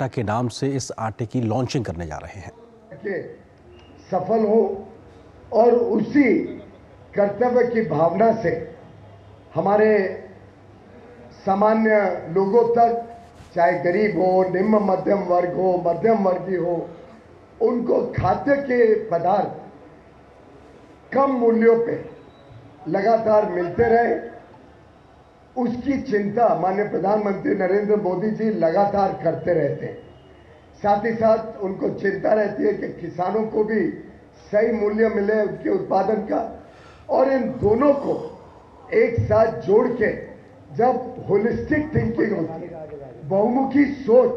आटा के नाम से इस आटे की लॉन्चिंग करने जा रहे हैं कि सफल हो और उसी कर्तव्य की भावना से हमारे सामान्य लोगों तक, चाहे गरीब हो, निम्न मध्यम वर्ग हो, मध्यम वर्गीय हो, उनको खाद्य के पदार्थ कम मूल्यों पे लगातार मिलते रहे, उसकी चिंता माननीय प्रधानमंत्री नरेंद्र मोदी जी लगातार करते रहते हैं। साथ ही साथ उनको चिंता रहती है कि किसानों को भी सही मूल्य मिले उनके उत्पादन का, और इन दोनों को एक साथ जोड़ के जब होलिस्टिक थिंकिंग होती है, बहुमुखी सोच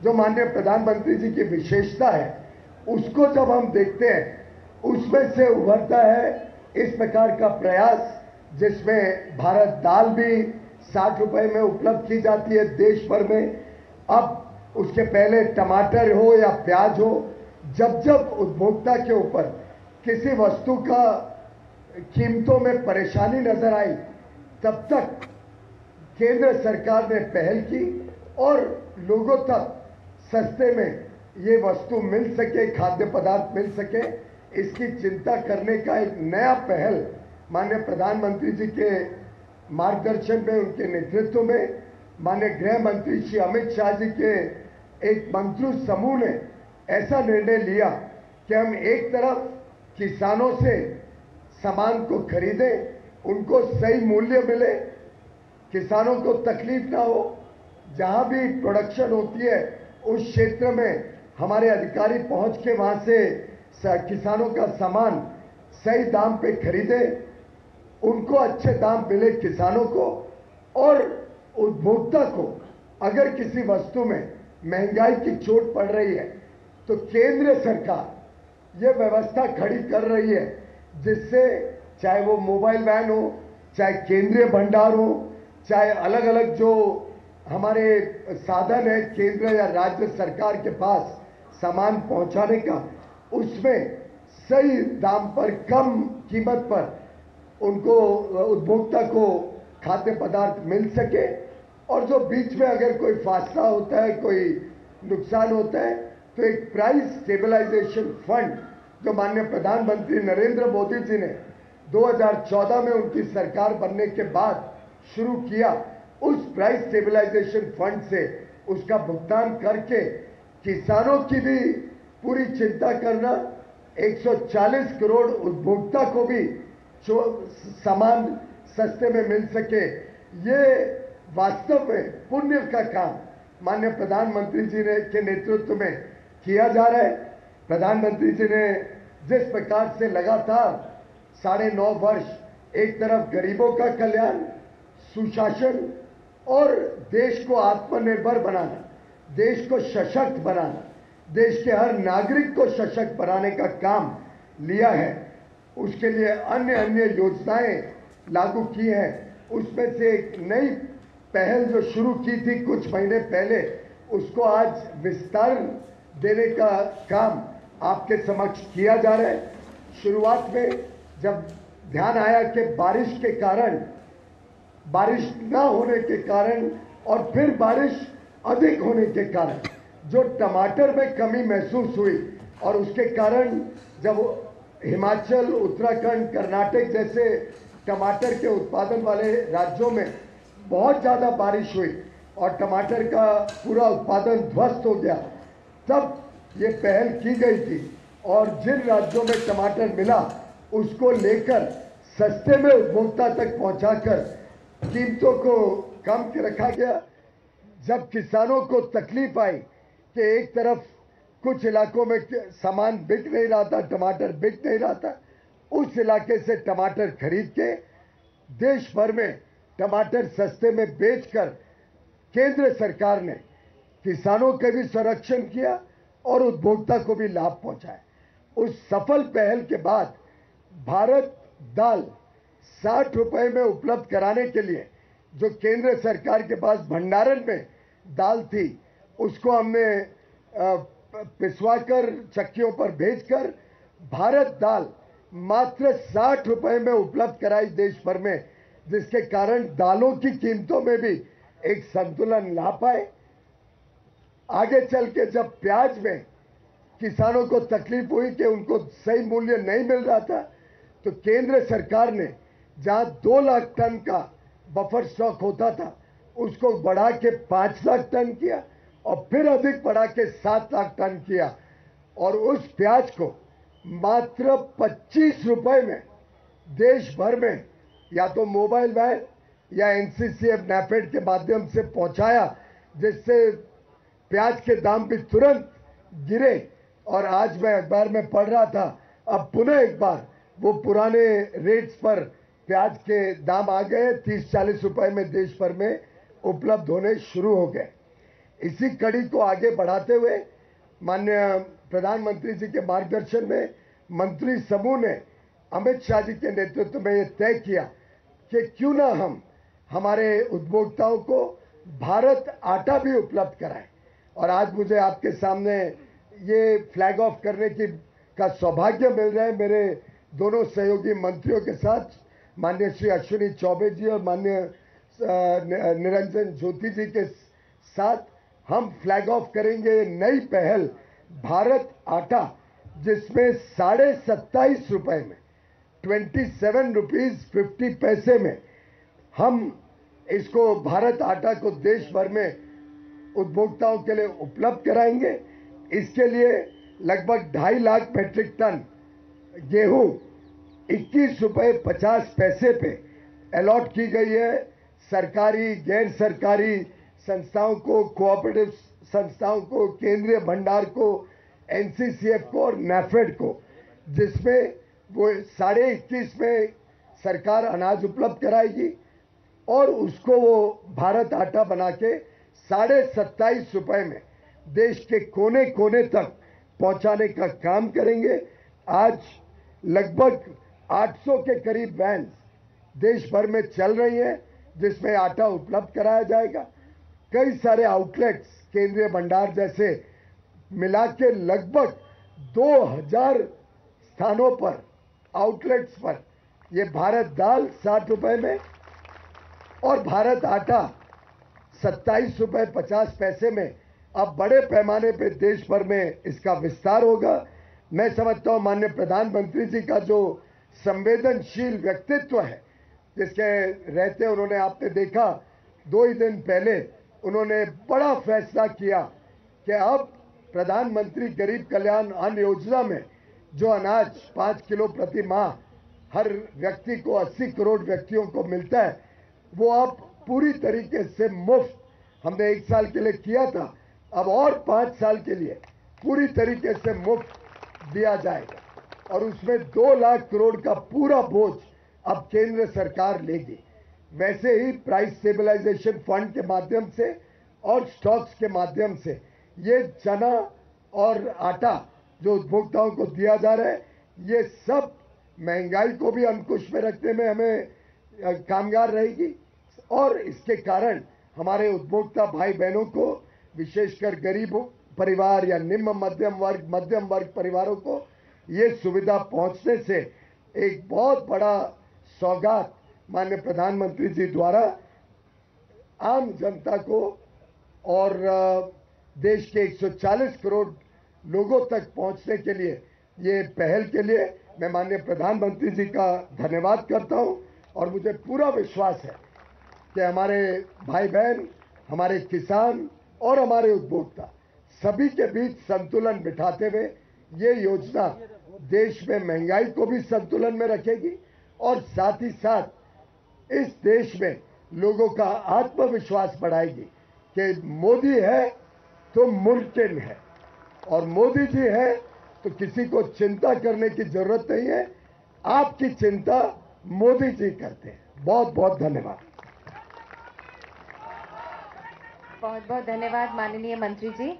जो माननीय प्रधानमंत्री जी की विशेषता है, उसको जब हम देखते हैं, उसमें से उभरता है इस प्रकार का प्रयास जिसमें भारत दाल भी 60 रुपए में उपलब्ध की जाती है देश भर में। अब उसके पहले टमाटर हो या प्याज हो, जब जब उपभोक्ता के ऊपर किसी वस्तु का कीमतों में परेशानी नजर आई, तब तक केंद्र सरकार ने पहल की और लोगों तक सस्ते में ये वस्तु मिल सके, खाद्य पदार्थ मिल सके, इसकी चिंता करने का एक नया पहल माननीय प्रधानमंत्री जी के मार्गदर्शन में, उनके नेतृत्व में, माननीय गृह मंत्री श्री अमित शाह जी के एक मंत्री समूह ने ऐसा निर्णय लिया कि हम एक तरफ किसानों से सामान को खरीदें, उनको सही मूल्य मिले, किसानों को तकलीफ ना हो, जहां भी प्रोडक्शन होती है उस क्षेत्र में हमारे अधिकारी पहुंच के वहां से किसानों का सामान सही दाम पे खरीदे, उनको अच्छे दाम मिले किसानों को, और उपभोक्ता को अगर किसी वस्तु में महंगाई की चोट पड़ रही है तो केंद्र सरकार ये व्यवस्था खड़ी कर रही है जिससे चाहे वो मोबाइल वैन हो, चाहे केंद्रीय भंडार हो, चाहे अलग अलग जो हमारे साधन है केंद्र या राज्य सरकार के पास सामान पहुंचाने का, उसमें सही दाम पर, कम कीमत पर उनको, उपभोक्ता को खाद्य पदार्थ मिल सके। और जो बीच में अगर कोई फासला होता है, कोई नुकसान होता है, तो एक प्राइस स्टेबलाइजेशन फंड जो माननीय प्रधानमंत्री नरेंद्र मोदी जी ने 2014 में उनकी सरकार बनने के बाद शुरू किया, उस प्राइस स्टेबलाइजेशन फंड से उसका भुगतान करके किसानों की भी पूरी चिंता करना, 140 करोड़ उपभोक्ता को भी सामान सस्ते में मिल सके, ये वास्तव में पुण्य का काम माननीय प्रधानमंत्री जी ने के नेतृत्व में किया जा रहा है। प्रधानमंत्री जी ने जिस प्रकार से लगातार 9.5 वर्ष एक तरफ गरीबों का कल्याण, सुशासन और देश को आत्मनिर्भर बनाना, देश को सशक्त बनाना, देश के हर नागरिक को सशक्त बनाने का काम लिया है, उसके लिए अन्य अन्य योजनाएं लागू की हैं। उसमें से एक नई पहल जो शुरू की थी कुछ महीने पहले, उसको आज विस्तार देने का काम आपके समक्ष किया जा रहा है। शुरुआत में जब ध्यान आया कि बारिश के कारण, बारिश ना होने के कारण और फिर बारिश अधिक होने के कारण जो टमाटर में कमी महसूस हुई, और उसके कारण जब हिमाचल, उत्तराखंड, कर्नाटक जैसे टमाटर के उत्पादन वाले राज्यों में बहुत ज़्यादा बारिश हुई और टमाटर का पूरा उत्पादन ध्वस्त हो गया, तब ये पहल की गई थी और जिन राज्यों में टमाटर मिला उसको लेकर सस्ते में उपभोक्ता तक पहुंचाकर कीमतों को कम रखा गया। जब किसानों को तकलीफ आई कि एक तरफ कुछ इलाकों में सामान बिक नहीं रहा था, टमाटर बिक नहीं रहा था, उस इलाके से टमाटर खरीद के देश भर में टमाटर सस्ते में बेचकर केंद्र सरकार ने किसानों के भी संरक्षण किया और उपभोक्ता को भी लाभ पहुंचाया। उस सफल पहल के बाद भारत दाल 60 रुपए में उपलब्ध कराने के लिए जो केंद्र सरकार के पास भंडारण में दाल थी, उसको हमने पिसवाकर चक्कियों पर भेजकर भारत दाल मात्र 60 रुपए में उपलब्ध कराई देश भर में, जिसके कारण दालों की कीमतों में भी एक संतुलन ला पाए। आगे चल के जब प्याज में किसानों को तकलीफ हुई कि उनको सही मूल्य नहीं मिल रहा था, तो केंद्र सरकार ने जहां 2 लाख टन का बफर स्टॉक होता था उसको बढ़ा के 5 लाख टन किया और फिर अधिक बढ़ा के 7 लाख टन किया और उस प्याज को मात्र 25 रुपए में देश भर में या तो मोबाइल वैन या एनसीसीएफ नैफेड के माध्यम से पहुंचाया, जिससे प्याज के दाम भी तुरंत गिरे। और आज मैं अखबार में पढ़ रहा था, अब पुनः एक बार वो पुराने रेट्स पर प्याज के दाम आ गए, 30-40 रुपए में देश भर में उपलब्ध होने शुरू हो गए। इसी कड़ी को आगे बढ़ाते हुए माननीय प्रधानमंत्री जी के मार्गदर्शन में मंत्री समूह ने अमित शाह जी के नेतृत्व में ये तय किया कि क्यों ना हम हमारे उपभोक्ताओं को भारत आटा भी उपलब्ध कराएं। और आज मुझे आपके सामने ये फ्लैग ऑफ करने का सौभाग्य मिल रहा है मेरे दोनों सहयोगी मंत्रियों के साथ, माननीय श्री अश्विनी चौबे जी और माननीय निरंजन ज्योति जी के साथ हम फ्लैग ऑफ करेंगे नई पहल भारत आटा, जिसमें 27.5 रुपए में 27 रुपीज 50 पैसे में हम इसको भारत आटा को देश भर में उपभोक्ताओं के लिए उपलब्ध कराएंगे। इसके लिए लगभग 2.5 लाख मेट्रिक टन गेहूं 21 रुपए 50 पैसे पे अलॉट की गई है सरकारी गैर सरकारी संस्थाओं को, कोऑपरेटिव संस्थाओं को, केंद्रीय भंडार को, एनसीसीएफ को और नैफेड को, जिसमें वो 21.5 में सरकार अनाज उपलब्ध कराएगी और उसको वो भारत आटा बना के 27.5 रुपए में देश के कोने कोने तक पहुंचाने का काम करेंगे। आज लगभग 800 के करीब वैन देश भर में चल रही हैं जिसमें आटा उपलब्ध कराया जाएगा। कई सारे आउटलेट्स केंद्रीय भंडार जैसे मिला के लगभग 2000 स्थानों पर आउटलेट्स पर ये भारत दाल 60 रुपए में और भारत आटा 27 रुपए 50 पैसे में अब बड़े पैमाने पे देश भर में इसका विस्तार होगा। मैं समझता हूं माननीय प्रधानमंत्री जी का जो संवेदनशील व्यक्तित्व है, जिसके रहते उन्होंने, आपने देखा 2 ही दिन पहले उन्होंने बड़ा फैसला किया कि अब प्रधानमंत्री गरीब कल्याण अन्न योजना में जो अनाज 5 किलो प्रति माह हर व्यक्ति को 80 करोड़ व्यक्तियों को मिलता है, वो अब पूरी तरीके से मुफ्त, हमने 1 साल के लिए किया था, अब और 5 साल के लिए पूरी तरीके से मुफ्त दिया जाएगा और उसमें 2 लाख करोड़ का पूरा बोझ अब केंद्र सरकार लेगी। वैसे ही प्राइस स्टेबलाइजेशन फंड के माध्यम से और स्टॉक्स के माध्यम से ये चना और आटा जो उपभोक्ताओं को दिया जा रहा है, ये सब महंगाई को भी अंकुश में रखने में हमें कामगार रहेगी और इसके कारण हमारे उपभोक्ता भाई बहनों को, विशेषकर गरीब परिवार या निम्न मध्यम वर्ग परिवारों को ये सुविधा पहुंचने से एक बहुत बड़ा सौगात माननीय प्रधानमंत्री जी द्वारा आम जनता को और देश के 140 करोड़ लोगों तक पहुंचने के लिए, ये पहल के लिए मैं माननीय प्रधानमंत्री जी का धन्यवाद करता हूं और मुझे पूरा विश्वास है कि हमारे भाई बहन, हमारे किसान और हमारे उपभोक्ता सभी के बीच संतुलन बिठाते हुए ये योजना देश में महंगाई को भी संतुलन में रखेगी और साथ ही साथ इस देश में लोगों का आत्मविश्वास बढ़ाएगी कि मोदी है तो मुमकिन है और मोदी जी है तो किसी को चिंता करने की जरूरत नहीं है। आपकी चिंता मोदी जी करते हैं। बहुत बहुत धन्यवाद। बहुत बहुत धन्यवाद माननीय मंत्री जी।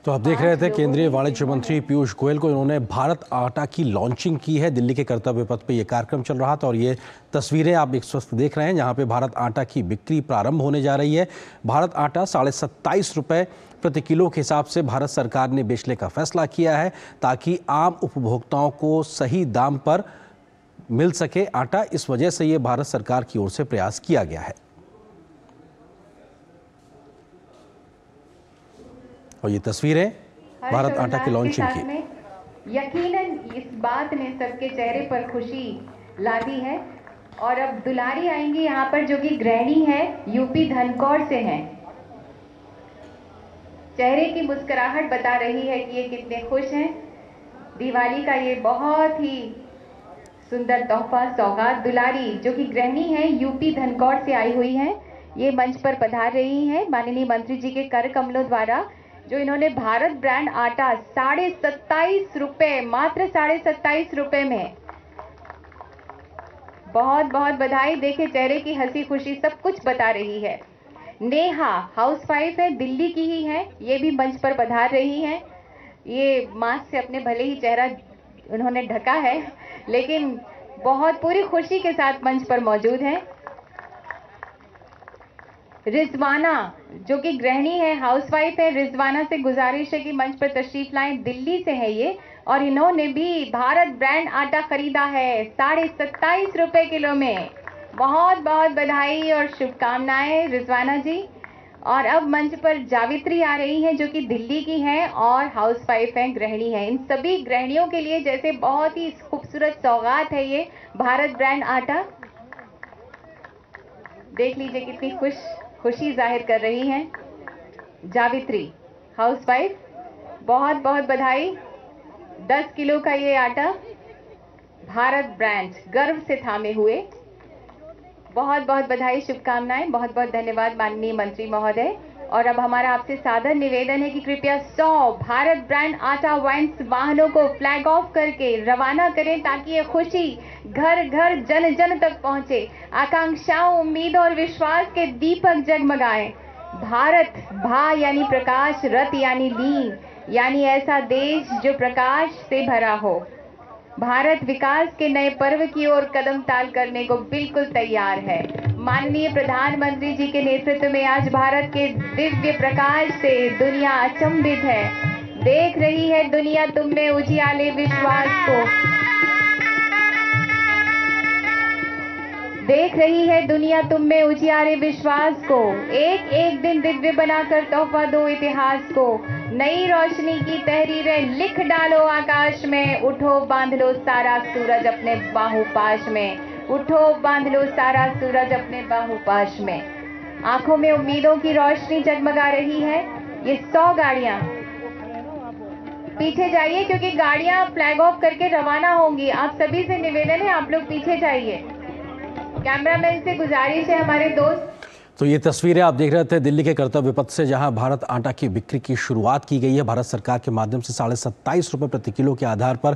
तो आप देख रहे थे केंद्रीय वाणिज्य मंत्री पीयूष गोयल को, इन्होंने भारत आटा की लॉन्चिंग की है। दिल्ली के कर्तव्य पथ पे ये कार्यक्रम चल रहा था और ये तस्वीरें आप इस वक्त देख रहे हैं जहां पे भारत आटा की बिक्री प्रारंभ होने जा रही है। भारत आटा 27.5 रुपए प्रति किलो के हिसाब से भारत सरकार ने बेचने का फैसला किया है ताकि आम उपभोक्ताओं को सही दाम पर मिल सके आटा। इस वजह से ये भारत सरकार की ओर से प्रयास किया गया है। और ये तस्वीरें भारत आटा की लॉन्चिंग की। में यकीनन इस बात ने सबके चेहरे पर खुशी ला दी है। और अब दुलारी आएंगी यहाँ पर, जो कि गृहिणी है, यूपी धनकौर से हैं। चेहरे की मुस्कुराहट बता रही है कि ये कितने खुश हैं। दिवाली का ये बहुत ही सुंदर तोहफा सौगात दुलारी, जो कि गृहिणी है, यूपी धनकौर से आई हुई हैं, ये मंच पर पधार रही हैं माननीय मंत्री जी के कर कमलों द्वारा, जो इन्होंने भारत ब्रांड आटा 27.5 रुपए, मात्र 27.5 रुपए में। बहुत बहुत बधाई। देखे चेहरे की हंसी खुशी सब कुछ बता रही है। नेहा हाउसवाइफ है, दिल्ली की ही है, ये भी मंच पर पधार रही हैं। ये मास्क से अपने भले ही चेहरा उन्होंने ढका है, लेकिन बहुत पूरी खुशी के साथ मंच पर मौजूद है। रिजवाना, जो कि गृहिणी है, हाउसवाइफ है, रिजवाना से गुजारिश है कि मंच पर तशरीफ लाएं। दिल्ली से है ये, और इन्होंने भी भारत ब्रांड आटा खरीदा है 27.5 रुपए किलो में। बहुत बहुत बधाई और शुभकामनाएं रिजवाना जी। और अब मंच पर जावित्री आ रही हैं, जो कि दिल्ली की हैं और हाउसवाइफ हैं, गृहिणी हैं। इन सभी गृहिणियों के लिए जैसे बहुत ही खूबसूरत सौगात है ये भारत ब्रांड आटा। देख लीजिए कितनी खुशी जाहिर कर रही हैं जावित्री हाउसवाइफ। बहुत बहुत बधाई। 10 किलो का ये आटा भारत ब्रांड गर्व से थामे हुए। बहुत बहुत बधाई, शुभकामनाएं। बहुत बहुत धन्यवाद माननीय मंत्री महोदय। और अब हमारा आपसे सादर निवेदन है कि कृपया 100 भारत ब्रांड आटा वाइन्स वाहनों को फ्लैग ऑफ करके रवाना करें, ताकि ये खुशी घर घर जन जन तक पहुंचे। आकांक्षाओं, उम्मीद और विश्वास के दीपक जगमगाएं। भारत भा यानी प्रकाश, रथ यानी लीन, यानी ऐसा देश जो प्रकाश से भरा हो। भारत विकास के नए पर्व की ओर कदम ताल करने को बिल्कुल तैयार है। माननीय प्रधानमंत्री जी के नेतृत्व में आज भारत के दिव्य प्रकाश से दुनिया अचंभित है। देख रही है दुनिया तुम में उजियाले विश्वास को, देख रही है दुनिया तुम में उजियारे विश्वास को। एक एक दिन दिव्य बनाकर तोहफा दो इतिहास को। नई रोशनी की तहरीरें लिख डालो आकाश में। उठो बांध लो सारा सूरज अपने बाहुपाश में। उठो बांध लो सारा सूरज अपने बाहुपाश में। आंखों में उम्मीदों की रोशनी जगमगा रही है। ये 100 गाड़ियां, पीछे जाइए क्योंकि गाड़ियां फ्लैग ऑफ करके रवाना होंगी। आप सभी से निवेदन है, आप लोग पीछे जाइए। कैमरामैन से गुजारिश है हमारे दोस्त। तो ये तस्वीरें आप देख रहे थे दिल्ली के कर्तव्य पथ से, जहां भारत आटा की बिक्री की शुरुआत की गई है। भारत सरकार के माध्यम से 27.5 रुपए प्रति किलो के आधार पर